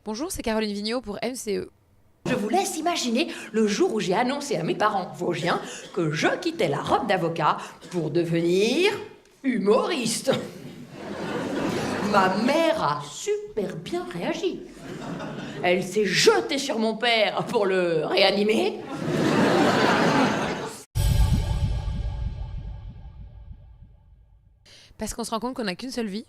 Bonjour, c'est Caroline Vigneault pour MCE. Je vous laisse imaginer le jour où j'ai annoncé à mes parents vosgiens que je quittais la robe d'avocat pour devenir humoriste. Ma mère a super bien réagi. Elle s'est jetée sur mon père pour le réanimer. Parce qu'on se rend compte qu'on n'a qu'une seule vie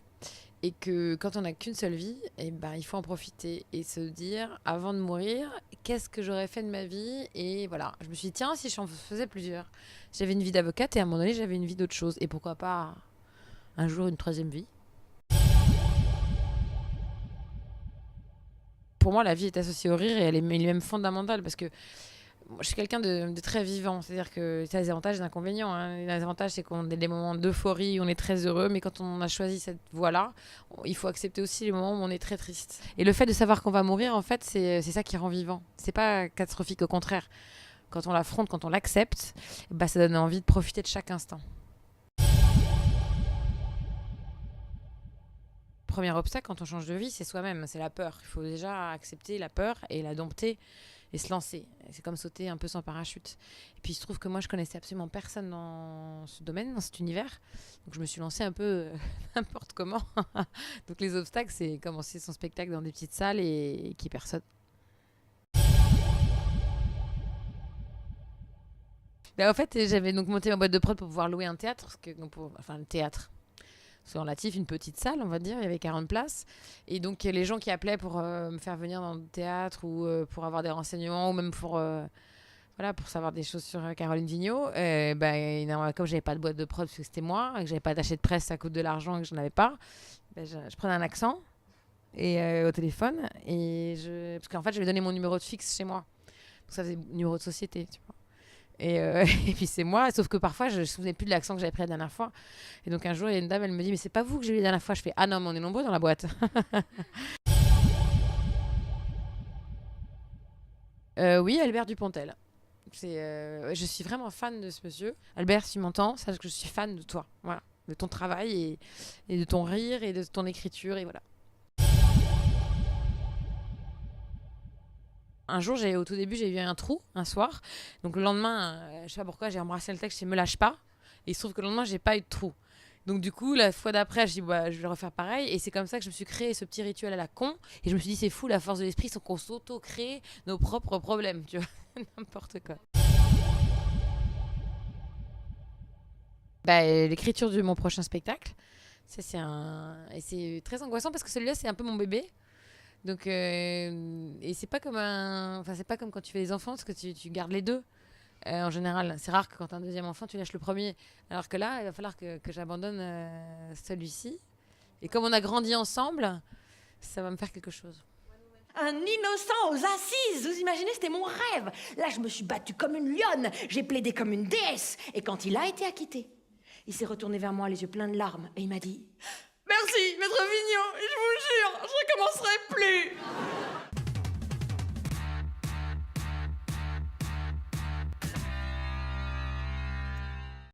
et que quand on n'a qu'une seule vie, il faut en profiter et se dire, avant de mourir, qu'est-ce que j'aurais fait de ma vie? Et voilà, je me suis dit, tiens, si j'en faisais plusieurs. J'avais une vie d'avocate et à un moment donné, j'avais une vie d'autre chose. Et pourquoi pas un jour une troisième vie? Pour moi, la vie est associée au rire et elle est même fondamentale parce que moi, je suis quelqu'un de très vivant, c'est-à-dire que ça a des avantages et des inconvénients. Hein. Les avantages, c'est qu'on a des moments d'euphorie, où on est très heureux, mais quand on a choisi cette voie-là, il faut accepter aussi les moments où on est très triste. Et le fait de savoir qu'on va mourir, en fait, c'est ça qui rend vivant. C'est pas catastrophique, au contraire. Quand on l'affronte, quand on l'accepte, ça donne envie de profiter de chaque instant. Premier obstacle quand on change de vie, c'est soi-même, c'est la peur. Il faut déjà accepter la peur et la dompter et se lancer. C'est comme sauter un peu sans parachute. Et puis il se trouve que moi je connaissais absolument personne dans ce domaine, dans cet univers. Donc je me suis lancée un peu n'importe comment. Donc les obstacles, c'est commencer son spectacle dans des petites salles et qu'il n'y ait personne. En fait, j'avais donc monté ma boîte de prod pour pouvoir louer un théâtre, enfin le théâtre. C'est relatif, une petite salle, on va dire, il y avait 40 places. Et donc, les gens qui appelaient pour me faire venir dans le théâtre ou pour avoir des renseignements ou même pour savoir des choses sur Caroline Vigneault, comme j'avais pas de boîte de prod parce que c'était moi, et que j'avais pas d'acheter de presse, ça coûte de l'argent et que j'en avais pas, je prenais un accent au téléphone parce qu'en fait, je vais donner mon numéro de fixe chez moi. Donc, ça faisait numéro de société, tu vois. Et puis c'est moi, sauf que parfois je ne me souvenais plus de l'accent que j'avais pris la dernière fois. Et donc un jour, il y a une dame, elle me dit, mais c'est pas vous que j'ai eu la dernière fois. Je fais, ah non, mais on est nombreux dans la boîte. Oui, Albert Dupontel. Je suis vraiment fan de ce monsieur. Albert, si tu m'entends, sache que je suis fan de toi. Voilà, de ton travail et de ton rire et de ton écriture. Et voilà. Un jour, au tout début, j'ai eu un trou un soir. Donc le lendemain, je sais pas pourquoi, j'ai embrassé le texte, je me lâche pas. Et il se trouve que le lendemain, j'ai pas eu de trou. Donc du coup, la fois d'après, je dis je vais refaire pareil. Et c'est comme ça que je me suis créé ce petit rituel à la con. Et je me suis dit, c'est fou, la force de l'esprit, c'est qu'on s'auto-crée nos propres problèmes, tu vois. N'importe quoi. L'écriture de mon prochain spectacle. Et c'est très angoissant parce que celui-là, c'est un peu mon bébé. Donc, et c'est pas comme quand tu fais des enfants, parce que tu gardes les deux. En général, c'est rare que quand tu as un deuxième enfant, tu lâches le premier. Alors que là, il va falloir que j'abandonne celui-ci. Et comme on a grandi ensemble, ça va me faire quelque chose. Un innocent aux assises, vous imaginez, c'était mon rêve. Là, je me suis battue comme une lionne, j'ai plaidé comme une déesse. Et quand il a été acquitté, il s'est retourné vers moi, les yeux pleins de larmes, et il m'a dit: merci, maître Vignon, je vous jure, je recommencerai plus.